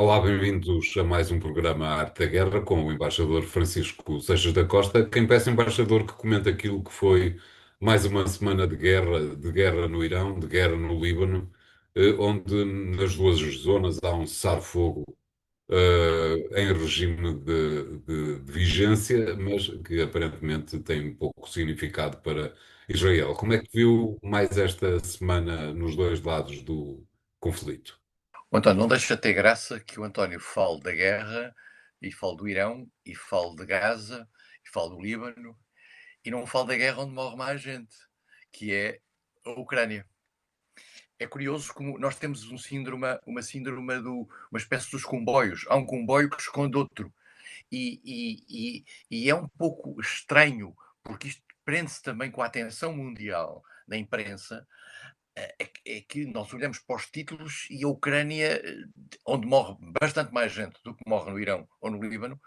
Olá, bem-vindos a mais um programa Arte da Guerra com o embaixador Francisco Seixas da Costa. Quem peça embaixador que comente aquilo que foi mais uma semana de guerra no Irão, de guerra no Líbano, onde nas duas zonas há um cessar-fogo em regime de vigência, mas que aparentemente tem pouco significado para Israel. Como é que viu mais esta semana nos dois lados do conflito? O António, não deixa de ter graça que o António fale da guerra e fale do Irão e fale de Gaza e fale do Líbano e não fale da guerra onde morre mais gente, que é a Ucrânia. É curioso como nós temos uma espécie dos comboios. Há um comboio que esconde outro. E é um pouco estranho, porque isto prende-se também com a atenção mundial da imprensa, é que nós olhamos para os títulos e a Ucrânia, onde morre bastante mais gente do que morre no Irão ou no Líbano,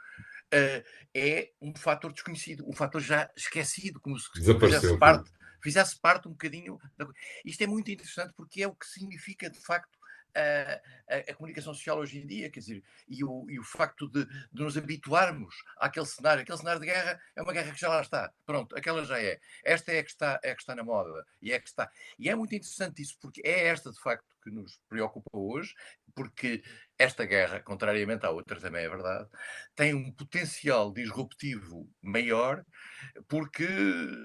é um fator desconhecido, um fator já esquecido, como se Desapareceu, sim. fizesse parte um bocadinho. Isto é muito interessante porque é o que significa, de facto, a comunicação social hoje em dia, quer dizer, e o facto de nos habituarmos aquele cenário de guerra é uma guerra que já lá está, pronto, aquela já é. Esta é que está na moda, e é que está. E é muito interessante isso, porque é esta, de facto, que nos preocupa hoje, porque esta guerra, contrariamente à outra, também é verdade, tem um potencial disruptivo maior, porque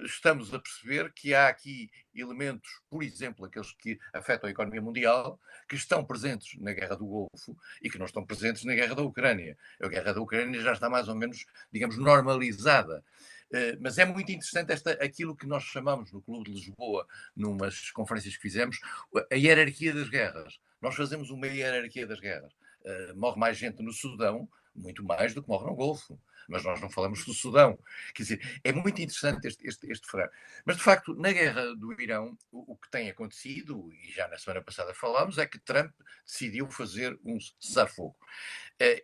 estamos a perceber que há aqui elementos, por exemplo, aqueles que afetam a economia mundial, que estão presentes na Guerra do Golfo e que não estão presentes na Guerra da Ucrânia. A Guerra da Ucrânia já está mais ou menos, digamos, normalizada. Mas é muito interessante aquilo que nós chamamos no Clube de Lisboa, numas conferências que fizemos, a hierarquia das guerras. Nós fazemos uma hierarquia das guerras. Morre mais gente no Sudão, muito mais do que morre no Golfo. Mas nós não falamos do Sudão. Quer dizer, é muito interessante este frame. Mas, de facto, na guerra do Irão, o que tem acontecido, e já na semana passada falámos, é que Trump decidiu fazer um cessar-fogo.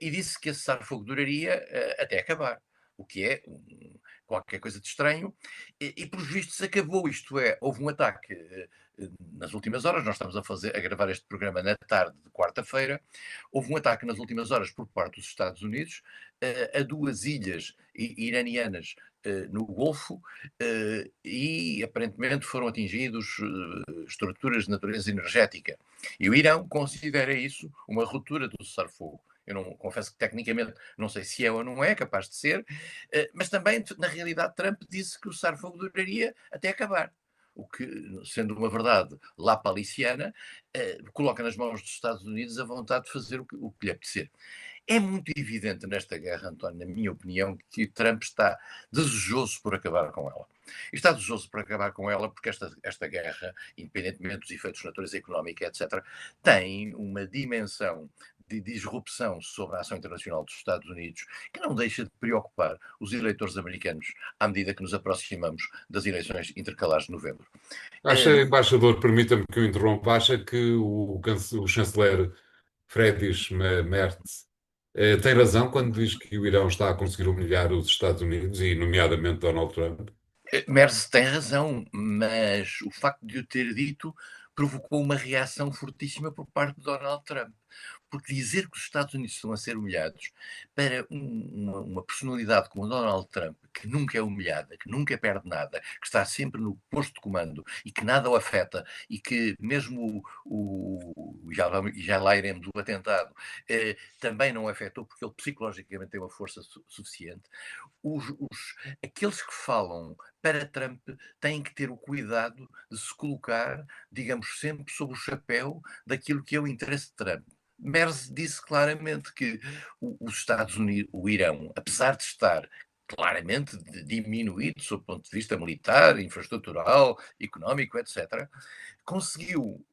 E disse que esse cessar-fogo duraria até acabar. O que é qualquer coisa de estranho. E pelos vistos, acabou. Isto é, houve um ataque nas últimas horas. Nós estamos a gravar este programa na tarde de quarta-feira. Houve um ataque nas últimas horas por parte dos Estados Unidos a duas ilhas iranianas no Golfo e aparentemente foram atingidos estruturas de natureza energética. E o Irão considera isso uma ruptura do cessar-fogo. Eu não confesso que tecnicamente não sei se é ou não é, capaz de ser, mas também, na realidade, Trump disse que o cessar-fogo duraria até acabar. O que, sendo uma verdade lapaliciana, coloca nas mãos dos Estados Unidos a vontade de fazer o que lhe apetecer. É muito evidente nesta guerra, António, na minha opinião, que Trump está desejoso por acabar com ela. E está desejoso por acabar com ela porque esta guerra, independentemente dos efeitos de natureza económica, etc., tem uma dimensão de disrupção sobre a ação internacional dos Estados Unidos que não deixa de preocupar os eleitores americanos à medida que nos aproximamos das eleições intercalares de novembro. Acha, embaixador, permita-me que o interrompa, acha que o chanceler Friedrich Merz tem razão quando diz que o Irão está a conseguir humilhar os Estados Unidos e, nomeadamente, Donald Trump? Merz tem razão, mas o facto de o ter dito provocou uma reação fortíssima por parte de Donald Trump. Porque dizer que os Estados Unidos estão a ser humilhados para uma personalidade como o Donald Trump, que nunca é humilhada, que nunca perde nada, que está sempre no posto de comando e que nada o afeta e que mesmo já lá iremos, o atentado, também não o afetou porque ele psicologicamente tem uma força suficiente. Aqueles que falam para Trump têm que ter o cuidado de se colocar, digamos, sempre sob o chapéu daquilo que é o interesse de Trump. Merz disse claramente que os Estados Unidos, o Irão, apesar de estar claramente diminuído sob o ponto de vista militar, infraestrutural, económico, etc., conseguiu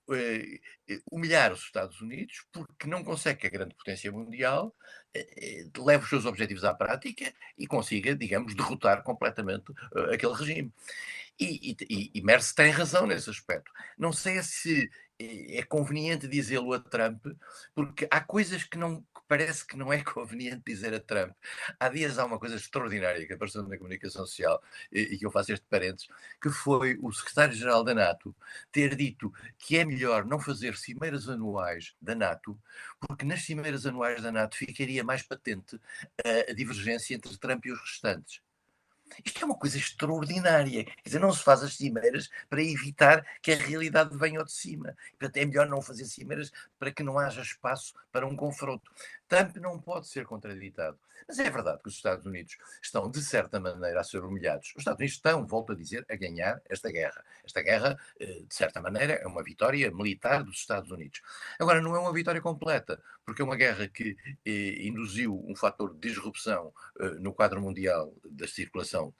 humilhar os Estados Unidos porque não consegue que a grande potência mundial leve os seus objetivos à prática e consiga, digamos, derrotar completamente aquele regime. E Merz tem razão nesse aspecto. Não sei se é conveniente dizê-lo a Trump, porque há coisas que parece que não é conveniente dizer a Trump. Há dias há uma coisa extraordinária que apareceu na comunicação social, e que eu faço este parênteses, que foi o secretário-geral da NATO ter dito que é melhor não fazer cimeiras anuais da NATO, porque nas cimeiras anuais da NATO ficaria mais patente a divergência entre Trump e os restantes. Isto é uma coisa extraordinária. Quer dizer, não se faz as cimeiras para evitar que a realidade venha ao de cima. Portanto, é melhor não fazer cimeiras para que não haja espaço para um confronto. Trump não pode ser contraditado. Mas é verdade que os Estados Unidos estão, de certa maneira, a ser humilhados. Os Estados Unidos estão, volto a dizer, a ganhar esta guerra. Esta guerra, de certa maneira, é uma vitória militar dos Estados Unidos. Agora, não é uma vitória completa, porque é uma guerra que induziu um fator de disrupção no quadro mundial da circulação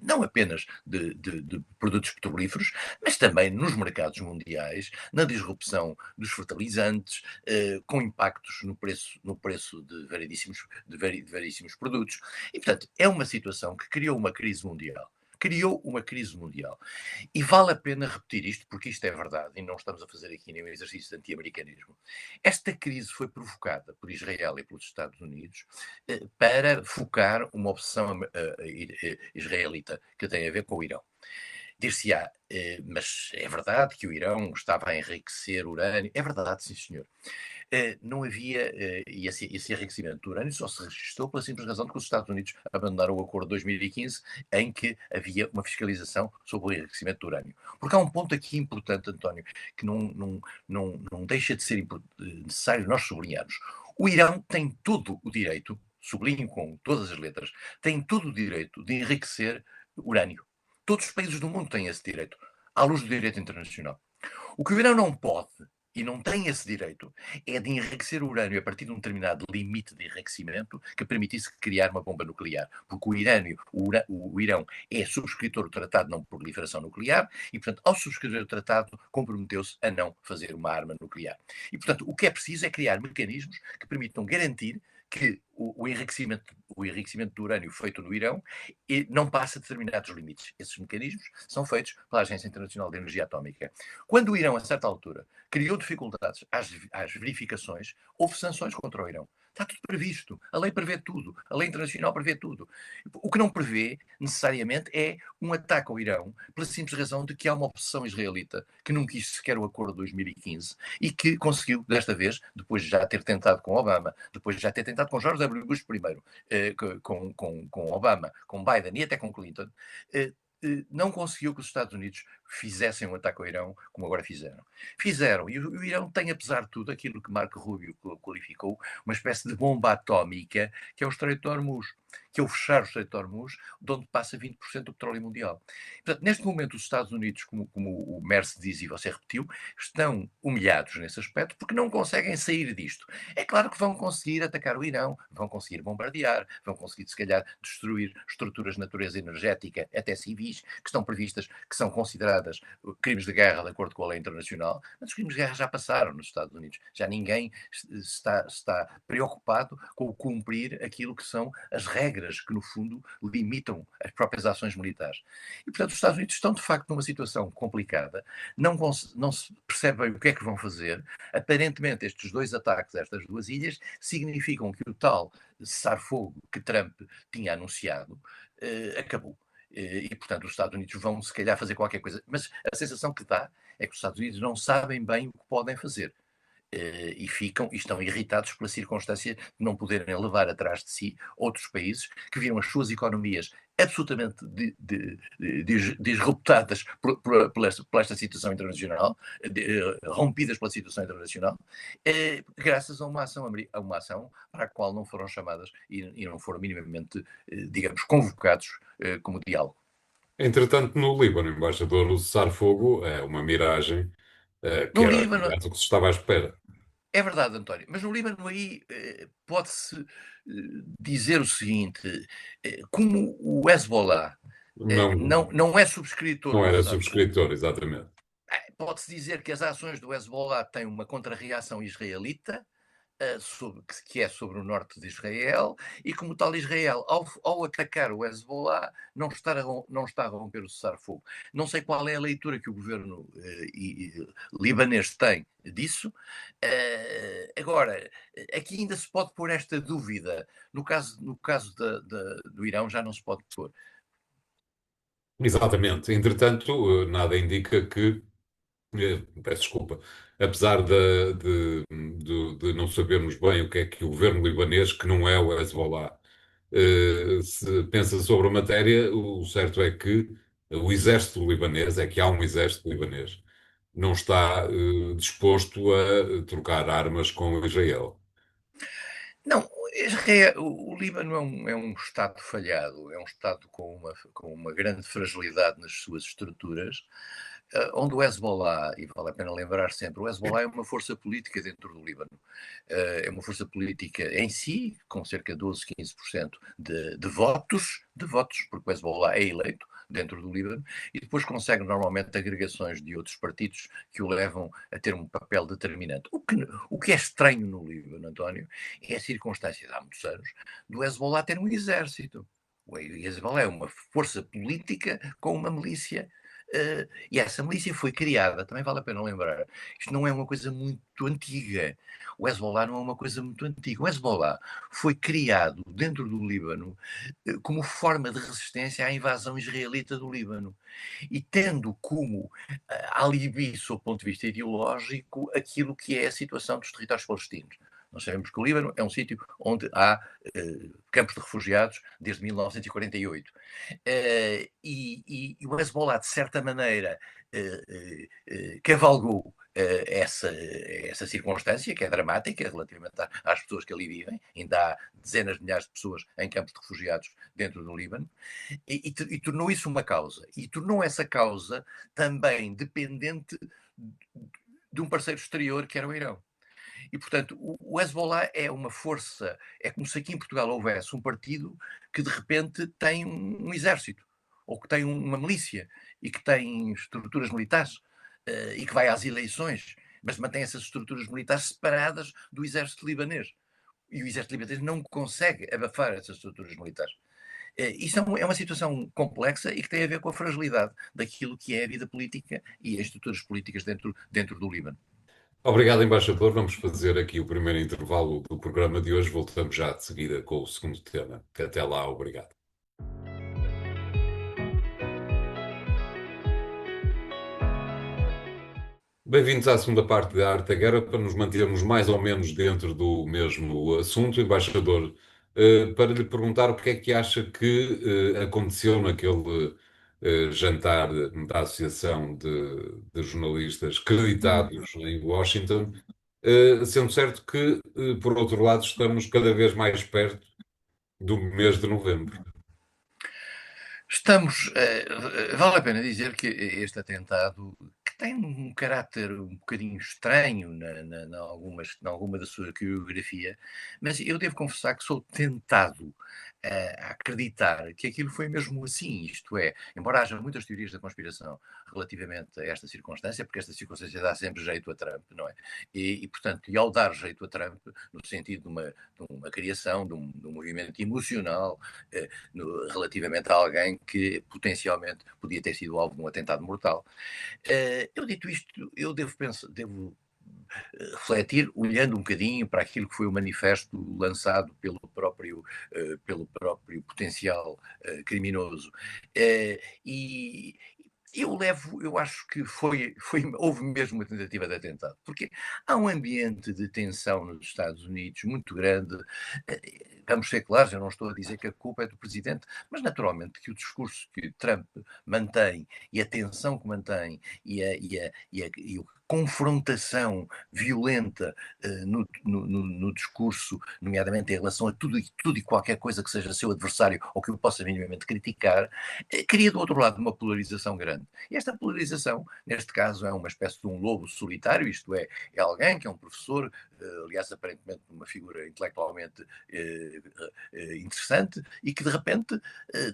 não apenas de produtos petrolíferos, mas também nos mercados mundiais, na disrupção dos fertilizantes, com impactos no preço de variedíssimos produtos. E, portanto, é uma situação que criou uma crise mundial. Criou uma crise mundial. E vale a pena repetir isto, porque isto é verdade, e não estamos a fazer aqui nenhum exercício de anti-americanismo. Esta crise foi provocada por Israel e pelos Estados Unidos para focar uma obsessão israelita que tem a ver com o Irão. Dir-se-á, mas é verdade que o Irão estava a enriquecer urânio. É verdade, sim, senhor. Não havia, e esse enriquecimento do urânio só se registrou pela simples razão de que os Estados Unidos abandonaram o acordo de 2015, em que havia uma fiscalização sobre o enriquecimento do urânio. Porque há um ponto aqui importante, António, que não deixa de ser necessário nós sublinharmos. O Irão tem todo o direito, sublinho com todas as letras, tem todo o direito de enriquecer urânio. Todos os países do mundo têm esse direito, à luz do direito internacional. O que o Irão não pode, e não tem esse direito, é de enriquecer o urânio a partir de um determinado limite de enriquecimento que permitisse criar uma bomba nuclear. Porque o Irão é subscritor do Tratado de Não Proliferação Nuclear e, portanto, ao subscrever o tratado, comprometeu-se a não fazer uma arma nuclear. E, portanto, o que é preciso é criar mecanismos que permitam garantir que o enriquecimento do urânio feito no Irão não passa determinados limites. Esses mecanismos são feitos pela Agência Internacional de Energia Atómica. Quando o Irão, a certa altura, criou dificuldades às verificações, houve sanções contra o Irão. Está tudo previsto. A lei prevê tudo. A lei internacional prevê tudo. O que não prevê, necessariamente, é um ataque ao Irão, pela simples razão de que há uma obsessão israelita que não quis sequer o acordo de 2015 e que conseguiu, desta vez, depois de já ter tentado com Obama, depois de já ter tentado com George W. Bush primeiro, com Obama, com Biden e até com Clinton, não conseguiu que os Estados Unidos fizessem um ataque ao Irão como agora fizeram. Fizeram, e o Irão tem, apesar de tudo, aquilo que Marco Rubio qualificou, uma espécie de bomba atómica, que é o Estreito de Hormuz, que é o fechar o Estreito de Hormuz, de onde passa 20% do petróleo mundial. Portanto, neste momento, os Estados Unidos, como o Merce diz e você repetiu, estão humilhados nesse aspecto porque não conseguem sair disto. É claro que vão conseguir atacar o Irão, vão conseguir bombardear, vão conseguir, se calhar, destruir estruturas de natureza energética, até civis, que estão previstas, que são consideradas crimes de guerra de acordo com a lei internacional, mas os crimes de guerra já passaram nos Estados Unidos. Já ninguém está preocupado com o cumprir aquilo que são as regras que, no fundo, limitam as próprias ações militares. E, portanto, os Estados Unidos estão, de facto, numa situação complicada, não se percebem o que é que vão fazer. Aparentemente, estes dois ataques a estas duas ilhas significam que o tal cessar-fogo que Trump tinha anunciado acabou. E, portanto, os Estados Unidos vão, se calhar, fazer qualquer coisa. Mas a sensação que dá é que os Estados Unidos não sabem bem o que podem fazer. E estão irritados pela circunstância de não poderem levar atrás de si outros países que viram as suas economias absolutamente disruptadas por esta situação internacional, rompidas pela situação internacional, graças a uma ação para a qual não foram chamadas e não foram minimamente, digamos, convocados como diálogo. Entretanto, no Líbano, embaixador, o cessar-fogo é uma miragem, que No era, Líbano, aliás, o que se estava à espera. é verdade, António, mas no Líbano aí pode-se dizer o seguinte, como o Hezbollah Não, não é subscritor não do era cessar-fogo, subscritor, exatamente. pode-se dizer que as ações do Hezbollah têm uma contra-reação israelita, que é sobre o norte de Israel, e como tal Israel, ao atacar o Hezbollah, não está a romper o cessar-fogo. Não sei qual é a leitura que o governo libanês tem disso. Agora, aqui ainda se pode pôr esta dúvida. No caso do Irão já não se pode pôr. Exatamente. Entretanto, nada indica que, peço desculpa, apesar de não sabermos bem o que é que o governo libanês, que não é o Hezbollah, se pensa sobre a matéria, o certo é que o exército libanês, é que há um exército libanês, não está, disposto a trocar armas com Israel. Não, Israel, o Líbano é um Estado falhado, é um Estado com uma grande fragilidade nas suas estruturas, onde o Hezbollah, e vale a pena lembrar sempre, o Hezbollah é uma força política dentro do Líbano. É uma força política em si, com cerca de 12, 15% de votos, porque o Hezbollah é eleito dentro do Líbano, e depois consegue normalmente agregações de outros partidos que o levam a ter um papel determinante. O que é estranho no Líbano, António, é a circunstância de há muitos anos do Hezbollah ter um exército. O Hezbollah é uma força política com uma milícia. E essa milícia foi criada, também vale a pena lembrar, isto não é uma coisa muito antiga. O Hezbollah não é uma coisa muito antiga. O Hezbollah foi criado dentro do Líbano como forma de resistência à invasão israelita do Líbano e tendo como alibi, sob o ponto de vista ideológico, aquilo que é a situação dos territórios palestinos. Nós sabemos que o Líbano é um sítio onde há campos de refugiados desde 1948. E o Hezbollah, de certa maneira, cavalgou essa circunstância, que é dramática relativamente às pessoas que ali vivem. Ainda há dezenas de milhares de pessoas em campos de refugiados dentro do Líbano, e tornou isso uma causa. E tornou essa causa também dependente de um parceiro exterior, que era o Irão. E, portanto, o Hezbollah é uma força, é como se aqui em Portugal houvesse um partido que de repente tem um exército, ou que tem uma milícia, e que tem estruturas militares, e que vai às eleições, mas mantém essas estruturas militares separadas do exército libanês. E o exército libanês não consegue abafar essas estruturas militares. Isso é uma situação complexa e que tem a ver com a fragilidade daquilo que é a vida política e as estruturas políticas dentro do Líbano. Obrigado, embaixador. Vamos fazer aqui o primeiro intervalo do programa de hoje. Voltamos já de seguida com o segundo tema. Até lá, obrigado. Bem-vindos à segunda parte da Arte da Guerra, para nos mantermos mais ou menos dentro do mesmo assunto. Embaixador, para lhe perguntar o que é que acha que aconteceu naquele jantar da Associação de Jornalistas Creditados em Washington, sendo certo que, por outro lado, estamos cada vez mais perto do mês de novembro. Vale a pena dizer que este atentado, que tem um caráter um bocadinho estranho em alguma da sua coreografia, mas eu devo confessar que sou tentado a acreditar que aquilo foi mesmo assim, isto é, embora haja muitas teorias da conspiração relativamente a esta circunstância, porque esta circunstância dá sempre jeito a Trump, não é? Portanto, ao dar jeito a Trump, no sentido de uma criação, de um movimento emocional, relativamente a alguém que potencialmente podia ter sido alvo de um atentado mortal. Eu dito isto, eu devo refletir, olhando um bocadinho para aquilo que foi o manifesto lançado pelo próprio potencial criminoso. E eu acho que houve mesmo uma tentativa de atentado, porque há um ambiente de tensão nos Estados Unidos muito grande. Vamos ser claros, eu não estou a dizer que a culpa é do presidente, mas naturalmente que o discurso que Trump mantém e a tensão que mantém e a confrontação violenta no discurso, nomeadamente em relação a tudo e qualquer coisa que seja seu adversário ou que o possa minimamente criticar, cria do outro lado uma polarização grande. E esta polarização, neste caso, é uma espécie de um lobo solitário, isto é alguém que é um professor aliás, aparentemente uma figura intelectualmente interessante, e que de repente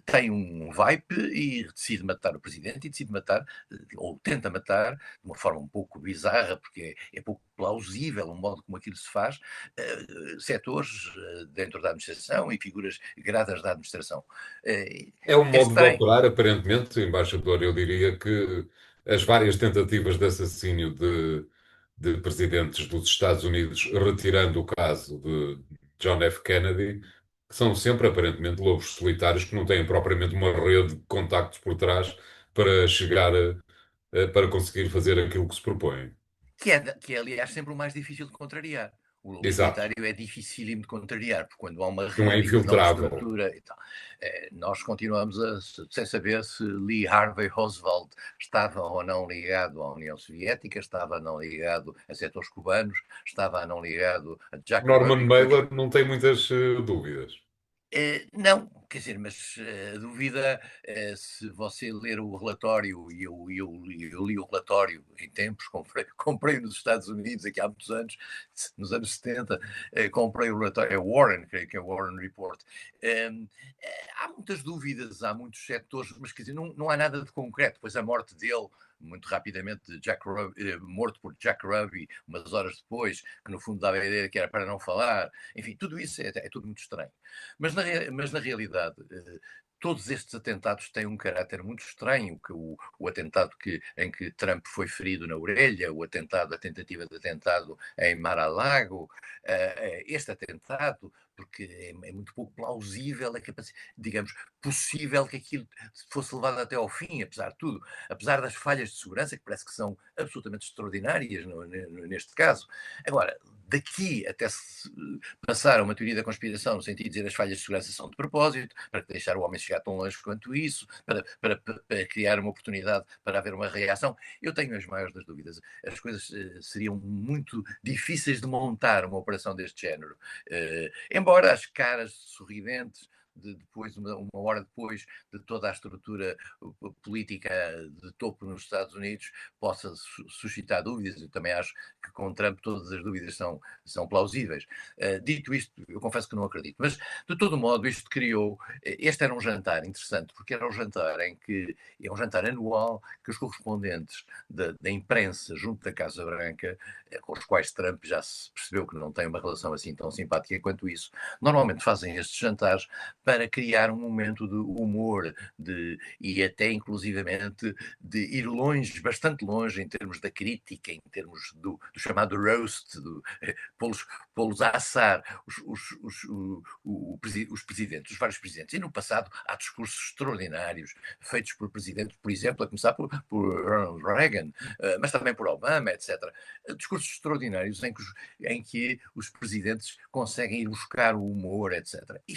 tem um vibe e decide matar o presidente, e decide matar, ou tenta matar, de uma forma um pouco bizarra, porque é pouco plausível o modo como aquilo se faz, setores dentro da administração e figuras gradas da administração. É É um modo de estranho. operar, aparentemente, embaixador. Eu diria que as várias tentativas de assassínio de presidentes dos Estados Unidos, retirando o caso de John F. Kennedy, são sempre aparentemente lobos solitários que não têm propriamente uma rede de contactos por trás para chegar para conseguir fazer aquilo que se propõem. Que é, aliás, sempre o mais difícil de contrariar. O lobo Exato. solitário é dificílimo de contrariar, porque quando há uma Não é rede e quando há uma infiltrável. estrutura e tal. Nós continuamos sem saber se Lee Harvey Oswald estava ou não ligado à União Soviética, estava ou não ligado a setores cubanos, estava ou não ligado a Jack Norman Ruby. Mailer não tem muitas dúvidas. Não, quer dizer, mas a dúvida, se você ler o relatório, e eu li o relatório em tempos, comprei nos Estados Unidos, aqui há muitos anos, nos anos 70, comprei o relatório, é Warren, creio que é o Warren Report. Há muitas dúvidas, há muitos setores, mas quer dizer, não há nada de concreto, pois a morte dele, muito rapidamente, morto por Jack Ruby, umas horas depois, que no fundo dava a ideia que era para não falar, enfim, tudo isso é tudo muito estranho. Mas na realidade, todos estes atentados têm um caráter muito estranho, que o atentado em que Trump foi ferido na orelha, a tentativa de atentado em Mar-a-Lago, este atentado, porque é muito pouco plausível, digamos, possível que aquilo fosse levado até ao fim, apesar de tudo, apesar das falhas de segurança, que parece que são absolutamente extraordinárias neste caso. Agora, daqui até se passar a uma teoria da conspiração, no sentido de dizer as falhas de segurança são de propósito, para deixar o homem chegar tão longe quanto isso, para criar uma oportunidade para haver uma reação, eu tenho as maiores das dúvidas. As coisas seriam muito difíceis de montar uma operação deste género. Embora as caras sorridentes depois, uma hora depois de toda a estrutura política de topo nos Estados Unidos, possa suscitar dúvidas. Eu também acho que com Trump todas as dúvidas são plausíveis. Dito isto, eu confesso que não acredito. Mas, de todo modo, isto criou. Este era um jantar interessante, porque era um jantar em que. É um jantar anual que os correspondentes da imprensa junto da Casa Branca, com os quais Trump já se percebeu que não tem uma relação assim tão simpática quanto isso, normalmente fazem estes jantares para criar um momento de humor e até inclusivamente de ir longe, bastante longe em termos da crítica, em termos do chamado roast, pô-los a assar os presidentes, os vários presidentes. E no passado há discursos extraordinários feitos por presidentes, por exemplo, a começar por Ronald Reagan, mas também por Obama, etc. Discursos extraordinários em que os presidentes conseguem ir buscar o humor, etc. E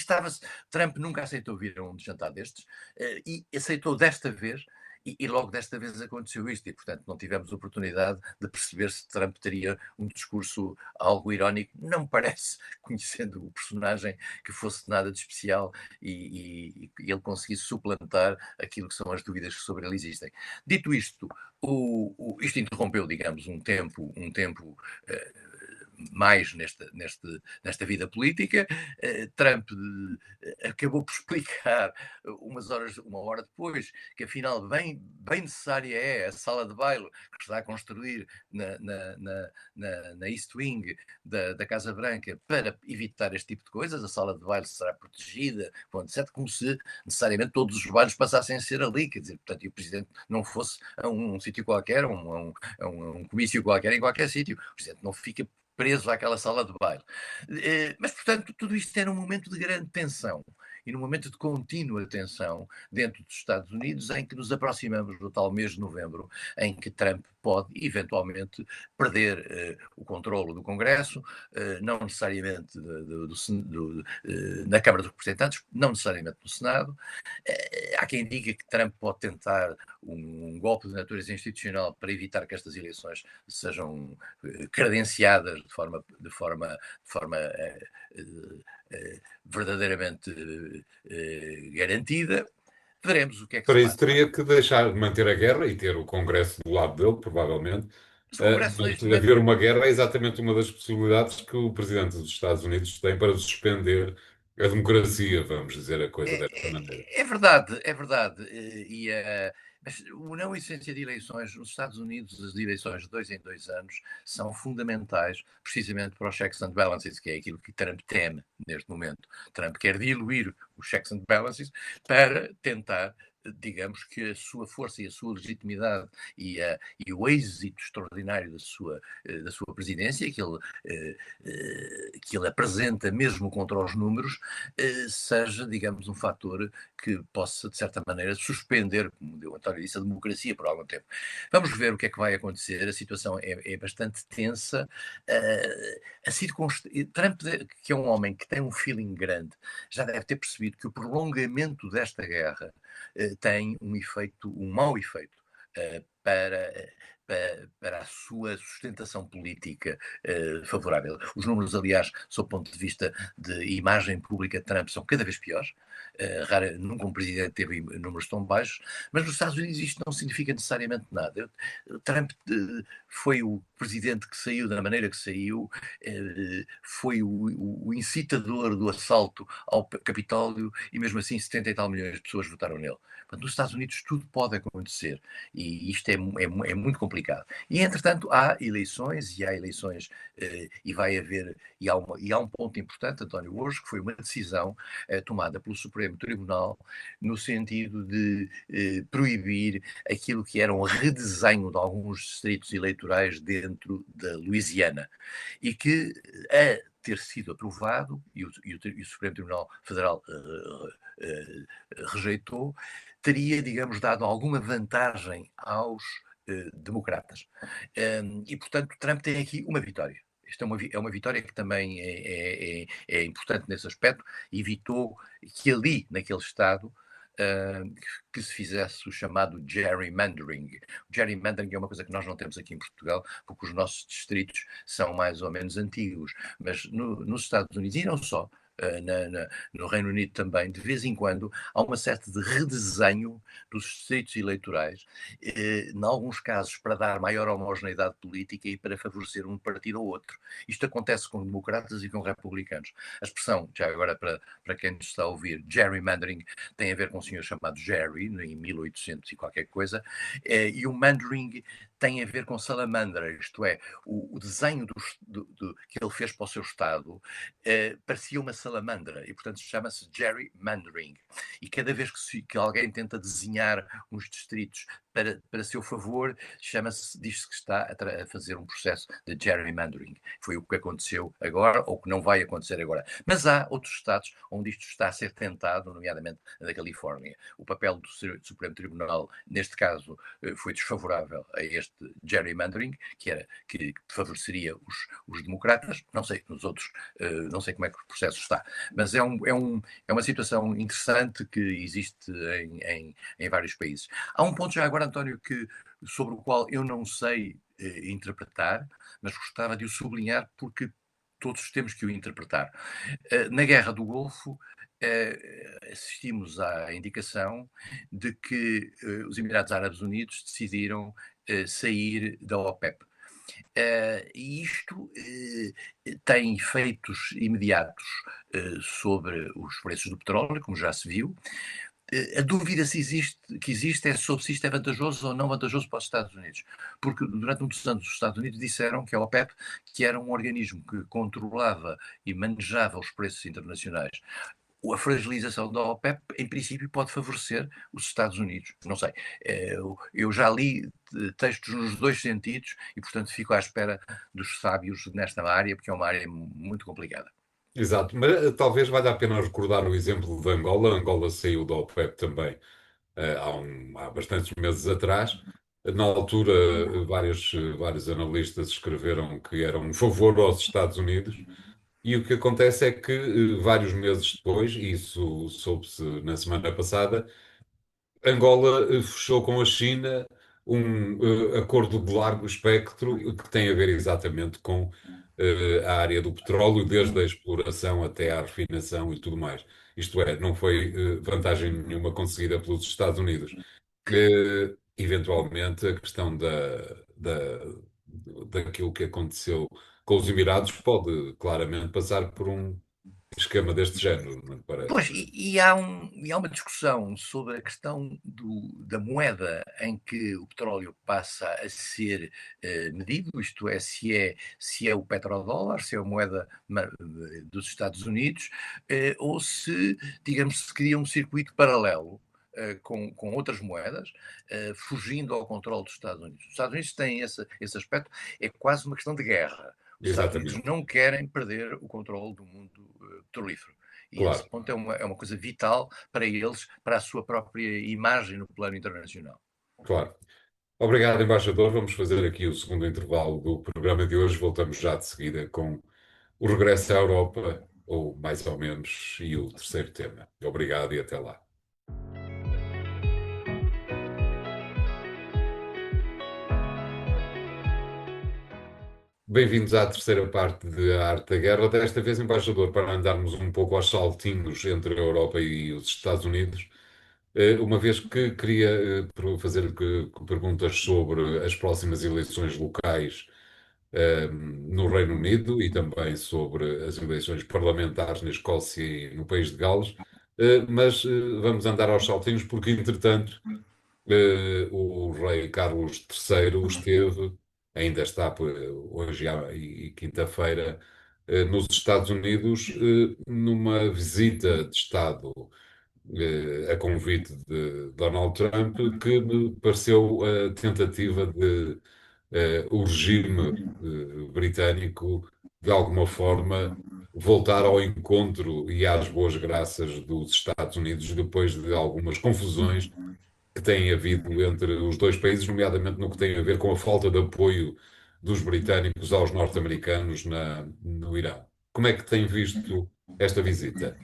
Trump nunca aceitou vir a um jantar destes, e aceitou desta vez, e logo desta vez aconteceu isto, e portanto não tivemos oportunidade de perceber se Trump teria um discurso algo irónico. Não me parece, conhecendo o personagem, que fosse nada de especial e ele conseguisse suplantar aquilo que são as dúvidas que sobre ele existem. Dito isto, isto interrompeu, digamos, um tempo mais nesta vida política. Trump acabou por explicar uma hora depois que afinal bem necessária é a sala de baile que está a construir na East Wing da Casa Branca para evitar este tipo de coisas. A sala de baile será protegida, etc., como se necessariamente todos os bailes passassem a ser ali, quer dizer, portanto, e o Presidente não fosse a um sítio qualquer, a um comício qualquer, em qualquer sítio. O Presidente não fica preso àquela sala de baile. Mas, portanto, tudo isto era um momento de grande tensão e num momento de contínua tensão dentro dos Estados Unidos, em que nos aproximamos do tal mês de novembro, em que Trump pode eventualmente perder o controlo do Congresso, não necessariamente na Câmara dos Representantes, não necessariamente no Senado. Há quem diga que Trump pode tentar um golpe de natureza institucional para evitar que estas eleições sejam credenciadas de forma verdadeiramente garantida. Veremos o que é que se Para isso passa. teria que deixar, manter a guerra e ter o Congresso do lado dele, provavelmente, Mas o Congresso Mas neste momento haver uma guerra é exatamente uma das possibilidades que o presidente dos Estados Unidos tem para suspender a democracia, vamos dizer a coisa desta maneira. é verdade, é verdade. Mas o não existência de eleições nos Estados Unidos, as eleições de 2 em 2 anos, são fundamentais precisamente para os checks and balances, que é aquilo que Trump teme neste momento. Trump quer diluir os checks and balances para tentar, digamos, que a sua força e a sua legitimidade e o êxito extraordinário da sua presidência, que ele apresenta mesmo contra os números, seja, digamos, um fator que possa, de certa maneira, suspender, como o António disse, a democracia por algum tempo. Vamos ver o que é que vai acontecer. A situação é bastante tensa. Trump, que é um homem que tem um feeling grande, já deve ter percebido que o prolongamento desta guerra tem um mau efeito para a sua sustentação política favorável. Os números, aliás, sob o ponto de vista de imagem pública de Trump, são cada vez piores. Nunca um presidente teve números tão baixos, mas nos Estados Unidos isto não significa necessariamente nada. Trump foi o presidente que saiu da maneira que saiu, foi o incitador do assalto ao Capitólio e mesmo assim 70 e tal milhões de pessoas votaram nele. Portanto, nos Estados Unidos tudo pode acontecer e isto é muito complicado. E, entretanto, há eleições e vai haver, e há um ponto importante, António, hoje, que foi uma decisão tomada pelo Supremo Tribunal no sentido de proibir aquilo que era um redesenho de alguns distritos eleitorais dentro da Louisiana e que a ter sido aprovado e o Supremo Tribunal Federal rejeitou, teria, digamos, dado alguma vantagem aos democratas. E, portanto, Trump tem aqui uma vitória. Esta é uma vitória que também é importante nesse aspecto. Evitou que ali, naquele Estado, que se fizesse o chamado gerrymandering. O gerrymandering é uma coisa que nós não temos aqui em Portugal, porque os nossos distritos são mais ou menos antigos, mas nos Estados Unidos, e não só, no Reino Unido também, de vez em quando, há uma certa de redesenho dos distritos eleitorais, em alguns casos para dar maior homogeneidade política e para favorecer um partido ou outro. Isto acontece com democratas e com republicanos. A expressão, já agora para quem nos está a ouvir, gerrymandering, tem a ver com um senhor chamado Jerry, em 1800 e qualquer coisa, e o mandering tem a ver com salamandra, isto é, o desenho que ele fez para o seu Estado parecia uma salamandra e, portanto, chama-se gerrymandering. E cada vez que alguém tenta desenhar uns distritos para seu favor, diz-se que está a fazer um processo de gerrymandering. Foi o que aconteceu agora, ou que não vai acontecer agora. Mas há outros estados onde isto está a ser tentado, nomeadamente na Califórnia. O papel do Supremo Tribunal, neste caso, foi desfavorável a este gerrymandering, que favoreceria os democratas. Não sei, nos outros, não sei como é que o processo está. Mas é uma situação interessante que existe em vários países. Há um ponto já agora, António, sobre o qual eu não sei interpretar, mas gostava de o sublinhar porque todos temos que o interpretar. Na Guerra do Golfo, assistimos à indicação de que os Emirados Árabes Unidos decidiram sair da OPEP. E isto tem efeitos imediatos sobre os preços do petróleo, como já se viu. A dúvida que existe é sobre se isto é vantajoso ou não vantajoso para os Estados Unidos. Porque durante muitos anos os Estados Unidos disseram que a OPEP que era um organismo que controlava e manejava os preços internacionais. A fragilização da OPEP, em princípio, pode favorecer os Estados Unidos. Não sei. Eu já li textos nos dois sentidos e, portanto, fico à espera dos sábios nesta área, porque é uma área muito complicada. Exato, mas talvez valha a pena recordar o exemplo de Angola. Angola saiu da OPEP também há bastantes meses atrás. Na altura, vários analistas escreveram que era um favor aos Estados Unidos. E o que acontece é que, vários meses depois, e isso soube-se na semana passada, Angola fechou com a China um acordo de largo espectro que tem a ver exatamente com a área do petróleo, desde a exploração até à refinação e tudo mais. Isto é, não foi vantagem nenhuma conseguida pelos Estados Unidos. Eventualmente, a questão daquilo que aconteceu com os Emirados pode claramente passar por um esquema deste género, não me Pois, parece? e há uma discussão sobre a questão da moeda em que o petróleo passa a ser medido, isto é, se é o petrodólar, se é a moeda dos Estados Unidos, ou se, digamos, se cria um circuito paralelo com outras moedas, fugindo ao controle dos Estados Unidos. Os Estados Unidos têm esse aspecto, é quase uma questão de guerra. Os Estados Unidos Exatamente, não querem perder o controle do mundo petrolífero. E esse claro, ponto é uma coisa vital para eles, para a sua própria imagem no plano internacional. claro. Obrigado, embaixador. Vamos fazer aqui o segundo intervalo do programa de hoje. Voltamos já de seguida com o regresso à Europa, ou mais ou menos, e o terceiro tema. Obrigado e até lá. Bem-vindos à terceira parte de A Arte da Guerra. Desta vez, embaixador, para andarmos um pouco aos saltinhos entre a Europa e os Estados Unidos, uma vez que queria fazer-lhe perguntas sobre as próximas eleições locais no Reino Unido e também sobre as eleições parlamentares na Escócia e no País de Gales, mas vamos andar aos saltinhos porque, entretanto, o rei Carlos III esteve, ainda está hoje e quinta-feira, nos Estados Unidos, numa visita de Estado, a convite de Donald Trump, que me pareceu a tentativa de o regime britânico, de alguma forma, voltar ao encontro e às boas graças dos Estados Unidos depois de algumas confusões que têm havido entre os dois países, nomeadamente no que tem a ver com a falta de apoio dos britânicos aos norte-americanos no Irão. Como é que tem visto esta visita?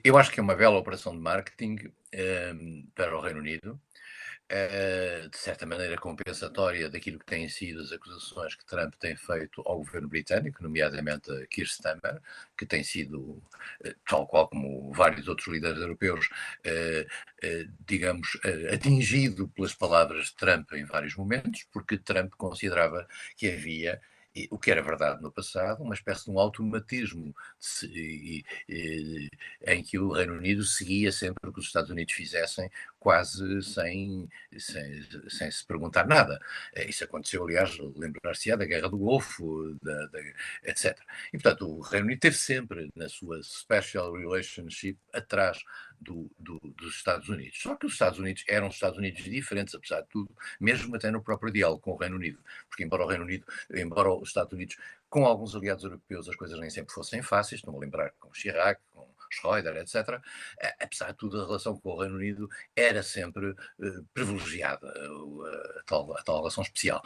Eu acho que é uma bela operação de marketing para o Reino Unido, de certa maneira compensatória daquilo que têm sido as acusações que Trump tem feito ao governo britânico, nomeadamente a Keir Starmer, que tem sido, tal qual como vários outros líderes europeus, digamos, atingido pelas palavras de Trump em vários momentos, porque Trump considerava que havia o que era verdade no passado, uma espécie de um automatismo em que o Reino Unido seguia sempre o que os Estados Unidos fizessem, quase sem se perguntar nada. Isso aconteceu, aliás, lembrar-se-á da Guerra do Golfo, etc. E, portanto, o Reino Unido teve sempre na sua special relationship atrás dos Estados Unidos. Só que os Estados Unidos eram Estados Unidos diferentes, apesar de tudo, mesmo até no próprio diálogo com o Reino Unido. Porque, embora os Estados Unidos, com alguns aliados europeus, as coisas nem sempre fossem fáceis, estou-me a lembrar com Chirac, com Schroeder, etc. Apesar de tudo, a relação com o Reino Unido era sempre privilegiada, a tal relação especial.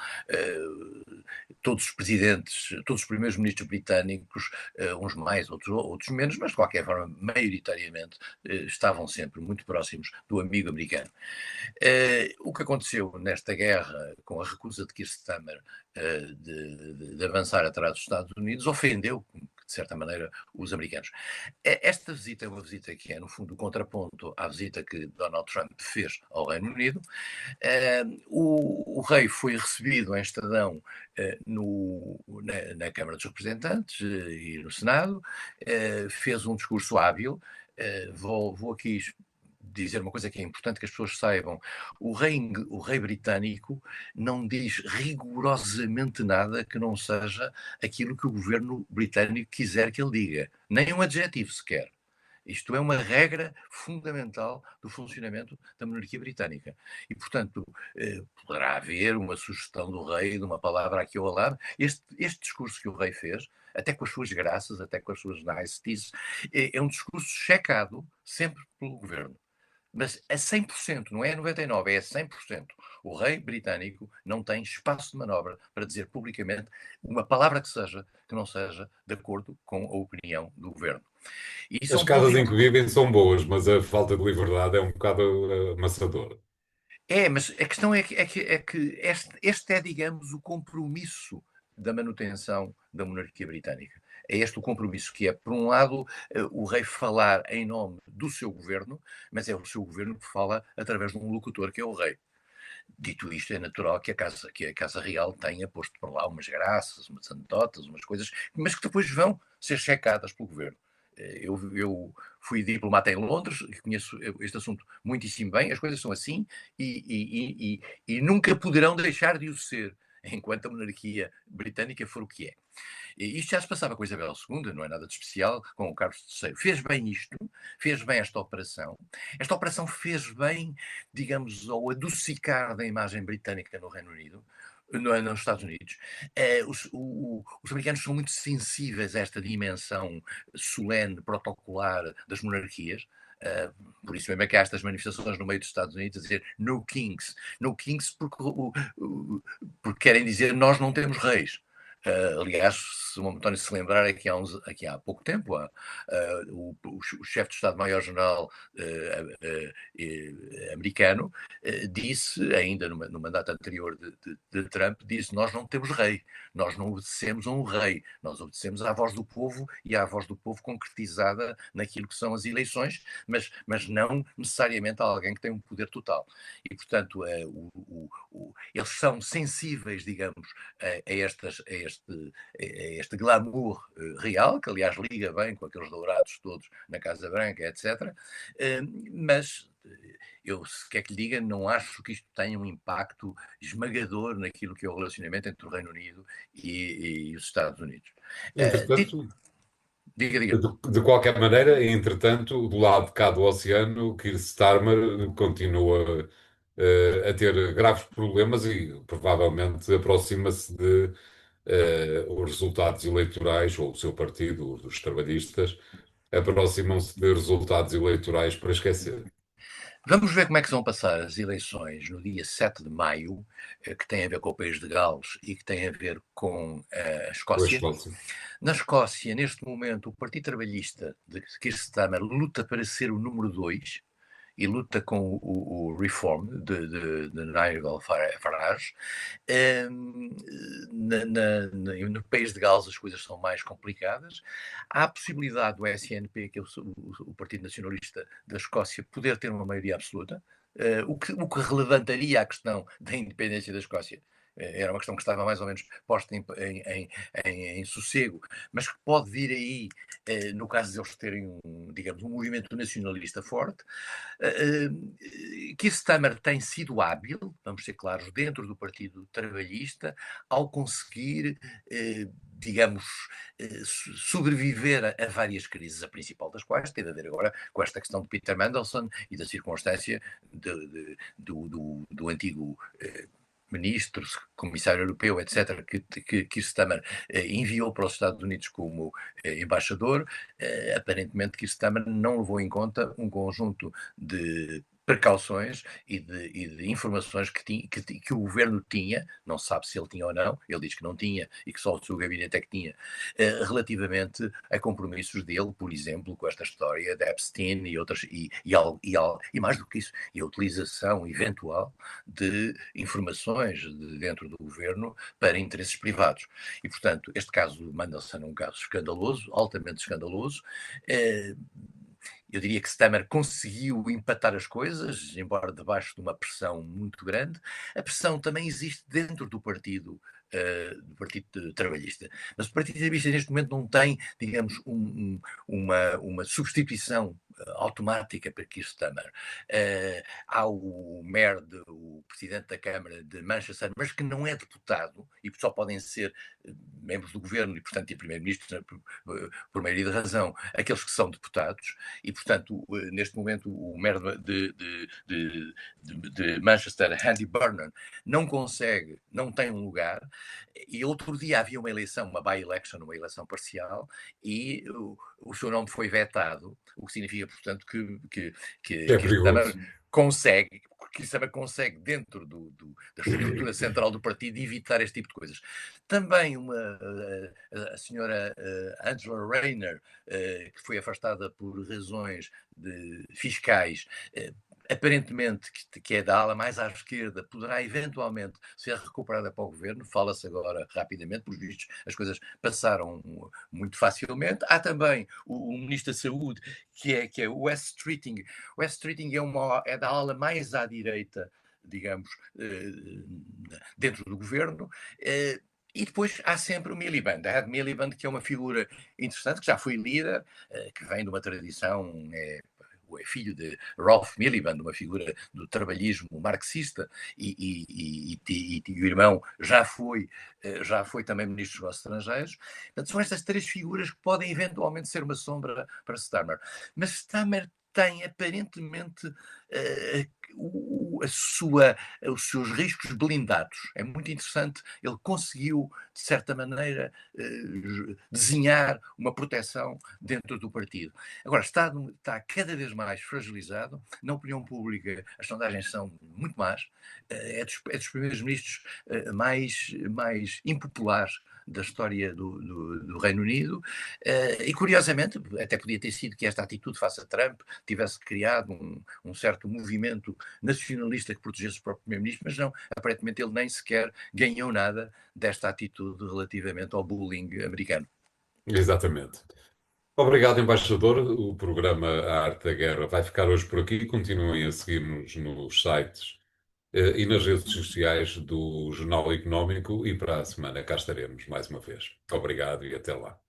Todos os presidentes, todos os primeiros ministros britânicos, uns mais, outros menos, mas de qualquer forma, maioritariamente, estavam sempre muito próximos do amigo americano. O que aconteceu nesta guerra, com a recusa de Keir Starmer de avançar atrás dos Estados Unidos, ofendeu, de certa maneira, os americanos. Esta visita é uma visita que é, no fundo, o contraponto à visita que Donald Trump fez ao Reino Unido. O rei foi recebido em Estadão na Câmara dos Representantes e no Senado, fez um discurso hábil. Vou aqui dizer uma coisa que é importante que as pessoas saibam. O rei britânico não diz rigorosamente nada que não seja aquilo que o governo britânico quiser que ele diga. Nem um adjetivo sequer. Isto é uma regra fundamental do funcionamento da monarquia britânica. E, portanto, poderá haver uma sugestão do rei de uma palavra aqui ou lá. Este discurso que o rei fez, até com as suas graças, até com as suas niceties, é um discurso checado sempre pelo governo. Mas a 100%, não é a 99%, é a 100%. O rei britânico não tem espaço de manobra para dizer publicamente uma palavra que não seja de acordo com a opinião do governo. E isso é As um ponto casas em que importante. vivem são boas, mas a falta de liberdade é um bocado amassadora. Mas a questão é que este é, digamos, o compromisso da manutenção da monarquia britânica. É este o compromisso que é, por um lado, o rei falar em nome do seu governo, mas é o seu governo que fala através de um locutor que é o rei. Dito isto, é natural que a Casa Real tenha posto por lá umas graças, umas anedotas, umas coisas, mas que depois vão ser checadas pelo governo. Eu fui diplomata em Londres, conheço este assunto muitíssimo bem, as coisas são assim e nunca poderão deixar de o ser, enquanto a monarquia britânica for o que é. Isto já se passava com a Isabel II, não é nada de especial, com o Carlos III. Fez bem isto, fez bem esta operação. Esta operação fez bem, digamos, ao adocicar da imagem britânica no Reino Unido, nos Estados Unidos. Os americanos são muito sensíveis a esta dimensão solene, protocolar das monarquias. Por isso mesmo é que há estas manifestações no meio dos Estados Unidos a dizer no kings. No kings porque querem dizer nós não temos reis. Aliás, se o António se lembrar, aqui há pouco tempo, o chefe do Estado-Maior-General americano disse, ainda no mandato anterior de Trump, disse: nós não temos rei, nós não obedecemos a um rei, nós obedecemos à voz do povo e à voz do povo concretizada naquilo que são as eleições, mas não necessariamente a alguém que tem um poder total. E, portanto, eles são sensíveis, digamos, a este glamour real, que aliás liga bem com aqueles dourados todos na Casa Branca, etc. Mas eu, se quer que lhe diga, não acho que isto tenha um impacto esmagador naquilo que é o relacionamento entre o Reino Unido e os Estados Unidos. Entretanto, Diga, diga. de qualquer maneira, entretanto, do lado de cá do oceano, Keir Starmer continua a ter graves problemas e provavelmente aproxima-se de os resultados eleitorais, ou o seu partido, os trabalhistas, aproximam-se de resultados eleitorais para esquecer. Vamos ver como é que vão passar as eleições no dia 7 de maio, que tem a ver com o país de Gales e que tem a ver com a Com a Escócia. Escócia. Na Escócia, neste momento, o Partido Trabalhista de Keir Starmer luta para ser o número 2 e luta com o Reform de Nigel Farage. No país de Gales as coisas são mais complicadas. Há a possibilidade do SNP, que é o Partido Nacionalista da Escócia, poder ter uma maioria absoluta, o que relevantaria a questão da independência da Escócia. Era uma questão que estava mais ou menos posta em sossego, mas que pode vir aí, no caso de eles terem, digamos, um movimento nacionalista forte. Keir Starmer tem sido hábil, vamos ser claros, dentro do Partido Trabalhista, ao conseguir, digamos, sobreviver a várias crises, a principal das quais teve a ver agora com esta questão de Peter Mandelson e da circunstância do antigo ministro, comissário europeu, etc., que Keir Starmer enviou para os Estados Unidos como embaixador. Aparentemente, Keir Starmer não levou em conta um conjunto de precauções e de informações que o governo tinha, não se sabe se ele tinha ou não, ele diz que não tinha e que só o seu gabinete é que tinha, relativamente a compromissos dele, por exemplo, com esta história de Epstein e outras, e mais do que isso, e a utilização eventual de informações dentro do governo para interesses privados. E, portanto, este caso manda-se a um caso escandaloso, altamente escandaloso. Eu diria que Stammer conseguiu empatar as coisas, embora debaixo de uma pressão muito grande. A pressão também existe dentro do Partido Trabalhista. Mas o Partido Trabalhista neste momento não tem, digamos, uma substituição automática para Keir Starmer. Há o mayor, o presidente da Câmara de Manchester, mas que não é deputado e só podem ser membros do governo e, portanto, e primeiro-ministro, por maioria de razão, aqueles que são deputados. E, portanto, neste momento, o mayor de Manchester, Andy Burnham, não tem um lugar. E outro dia havia uma eleição, uma by-election, uma eleição parcial, e o seu nome foi vetado, o que significa, portanto, que É perigoso. consegue, dentro da estrutura central do partido, evitar este tipo de coisas. Também a senhora Angela Rayner, que foi afastada por razões fiscais, aparentemente que é da ala mais à esquerda, poderá eventualmente ser recuperada para o governo. Fala-se agora rapidamente, por vistos, as coisas passaram muito facilmente. Há também o ministro da Saúde, que é o Wes Streeting. O Wes Streeting é da ala mais à direita digamos, dentro do governo. E depois há sempre o Miliband. A Ed Miliband, que é uma figura interessante, que já foi líder, que vem de uma tradição, é filho de Ralph Miliband, uma figura do trabalhismo marxista, e o irmão já foi também ministro dos negócios estrangeiros. Portanto, são estas três figuras que podem eventualmente ser uma sombra para Starmer. Mas Starmer tem aparentemente os seus riscos blindados. É muito interessante. Ele conseguiu, de certa maneira, desenhar uma proteção dentro do partido. Agora, está cada vez mais fragilizado. Na opinião pública, as sondagens são muito más. É dos primeiros ministros mais impopulares da história do Reino Unido. E, curiosamente, até podia ter sido que esta atitude face a Trump tivesse criado um certo movimento nacionalista que protegesse o próprio primeiro-ministro, mas não, aparentemente ele nem sequer ganhou nada desta atitude relativamente ao bullying americano. Exatamente. Obrigado, embaixador. O programa A Arte da Guerra vai ficar hoje por aqui. Continuem a seguir-nos nos sites e nas redes sociais do Jornal Económico e para a semana cá estaremos mais uma vez. Obrigado e até lá.